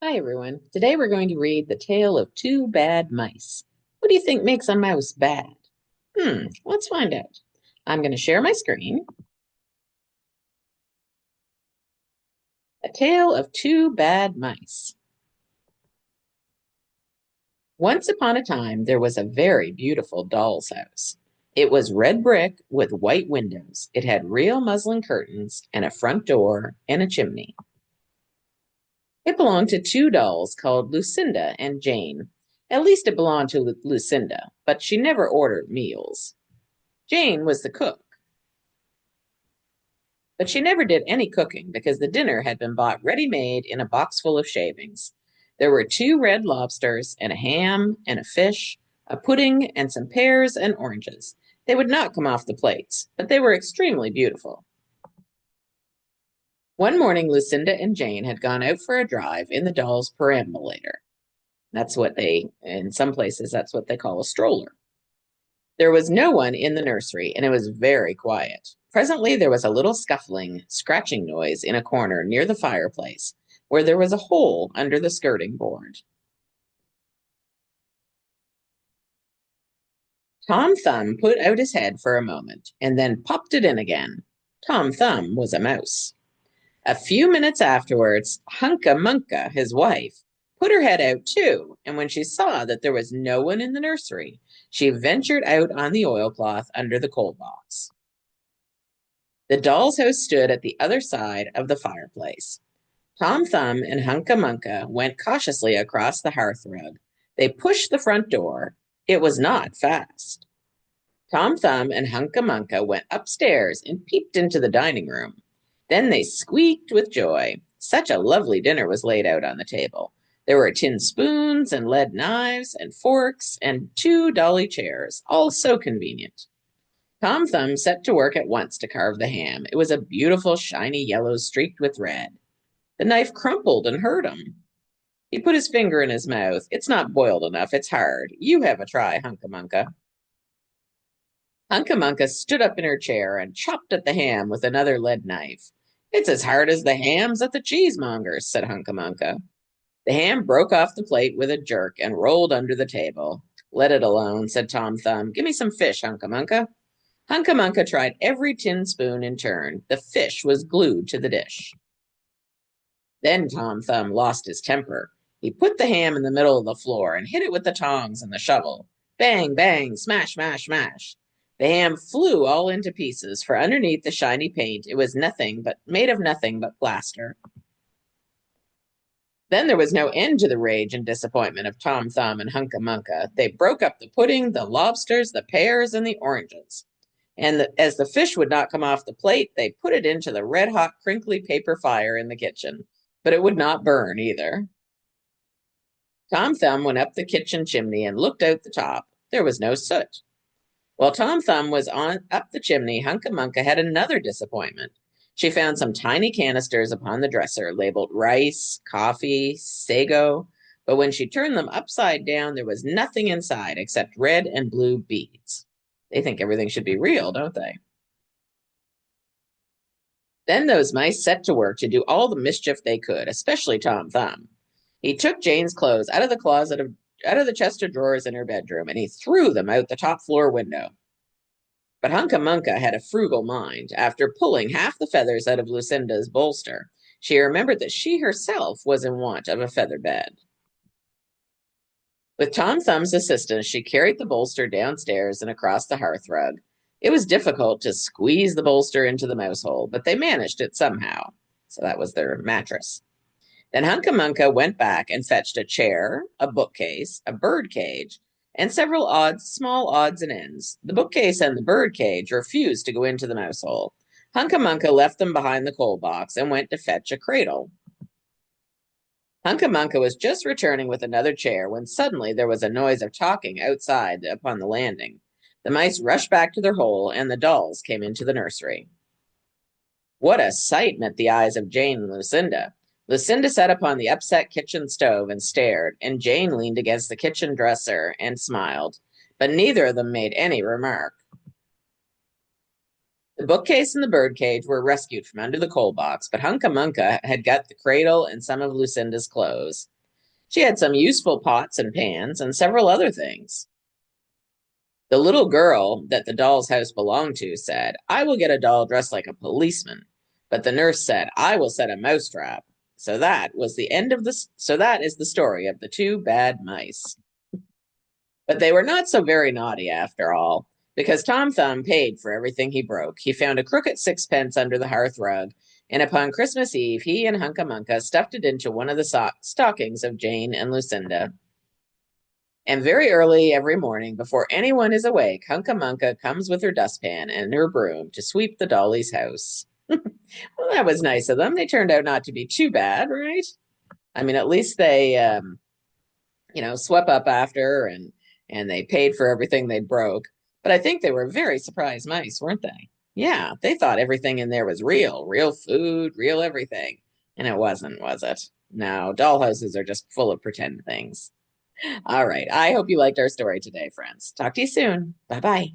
Hi, everyone. Today we're going to read The Tale of Two Bad Mice. What do you think makes a mouse bad? Let's find out. I'm going to share my screen. A Tale of Two Bad Mice. Once upon a time, there was a very beautiful doll's house. It was red brick with white windows. It had real muslin curtains and a front door and a chimney. It belonged to two dolls called Lucinda and Jane. At least it belonged to Lucinda, but she never ordered meals. Jane was the cook, but she never did any cooking because the dinner had been bought ready-made in a box full of shavings. There were two red lobsters and a ham and a fish, a pudding and some pears and oranges. They would not come off the plates, but they were extremely beautiful. One morning, Lucinda and Jane had gone out for a drive in the doll's perambulator. In some places, that's what they call a stroller. There was no one in the nursery, and it was very quiet. Presently, there was a little scuffling, scratching noise in a corner near the fireplace, where there was a hole under the skirting board. Tom Thumb put out his head for a moment, and then popped it in again. Tom Thumb was a mouse. A few minutes afterwards, Hunca Munca, his wife, put her head out too, and when she saw that there was no one in the nursery, she ventured out on the oilcloth under the coal box. The doll's house stood at the other side of the fireplace. Tom Thumb and Hunca Munca went cautiously across the hearthrug. They pushed the front door. It was not fast. Tom Thumb and Hunca Munca went upstairs and peeped into the dining room. Then they squeaked with joy. Such a lovely dinner was laid out on the table. There were tin spoons and lead knives and forks and two dolly chairs, all so convenient. Tom Thumb set to work at once to carve the ham. It was a beautiful, shiny yellow streaked with red. The knife crumpled and hurt him. He put his finger in his mouth. It's not boiled enough. It's hard. You have a try, Hunca Munca. Hunca Munca stood up in her chair and chopped at the ham with another lead knife. It's as hard as the hams at the cheesemonger's, said Hunca Munca. The ham broke off the plate with a jerk and rolled under the table. Let it alone, said Tom Thumb. Give me some fish, Hunca Munca. Hunca Munca tried every tin spoon in turn. The fish was glued to the dish. Then Tom Thumb lost his temper. He put the ham in the middle of the floor and hit it with the tongs and the shovel. Bang, bang, smash, smash, smash. The ham flew all into pieces, for underneath the shiny paint it was made of nothing but plaster. Then there was no end to the rage and disappointment of Tom Thumb and Hunca Munca. They broke up the pudding, the lobsters, the pears, and the oranges. And as the fish would not come off the plate, they put it into the red-hot, crinkly paper fire in the kitchen. But it would not burn either. Tom Thumb went up the kitchen chimney and looked out the top. There was no soot. While Tom Thumb was up the chimney, Hunca Munca had another disappointment. She found some tiny canisters upon the dresser labeled rice, coffee, sago, but when she turned them upside down, there was nothing inside except red and blue beads. They think everything should be real, don't they? Then those mice set to work to do all the mischief they could, especially Tom Thumb. He took Jane's clothes out of the chest of drawers in her bedroom, and he threw them out the top floor window. But Hunca Munca had a frugal mind. After pulling half the feathers out of Lucinda's bolster, she remembered that she herself was in want of a feather bed. With Tom Thumb's assistance, she carried the bolster downstairs and across the hearthrug. It was difficult to squeeze the bolster into the mouse hole, but they managed it somehow. So that was their mattress. Then Hunca Munca went back and fetched a chair, a bookcase, a bird cage, and several small odds and ends. The bookcase and the bird cage refused to go into the mouse hole. Hunca Munca left them behind the coal box and went to fetch a cradle. Hunca Munca was just returning with another chair when suddenly there was a noise of talking outside upon the landing. The mice rushed back to their hole, and the dolls came into the nursery. What a sight met the eyes of Jane and Lucinda! Lucinda sat upon the upset kitchen stove and stared, and Jane leaned against the kitchen dresser and smiled, but neither of them made any remark. The bookcase and the birdcage were rescued from under the coal box, but Hunca Munca had got the cradle and some of Lucinda's clothes. She had some useful pots and pans and several other things. The little girl that the doll's house belonged to said, I will get a doll dressed like a policeman. But the nurse said, I will set a mousetrap. So that was the end of this. So that is the story of the two bad mice. But they were not so very naughty after all, because Tom Thumb paid for everything he broke. He found a crooked sixpence under the hearth rug, and upon Christmas Eve, he and Hunca Munca stuffed it into one of the stockings of Jane and Lucinda. And very early every morning, before anyone is awake, Hunca Munca comes with her dustpan and her broom to sweep the Dolly's house. Well, that was nice of them. They turned out not to be too bad, right? I mean, at least they, swept up after and they paid for everything they broke. But I think they were very surprised mice, weren't they? Yeah, they thought everything in there was real food, real everything. And it wasn't, was it? No, dollhouses are just full of pretend things. All right. I hope you liked our story today, friends. Talk to you soon. Bye bye.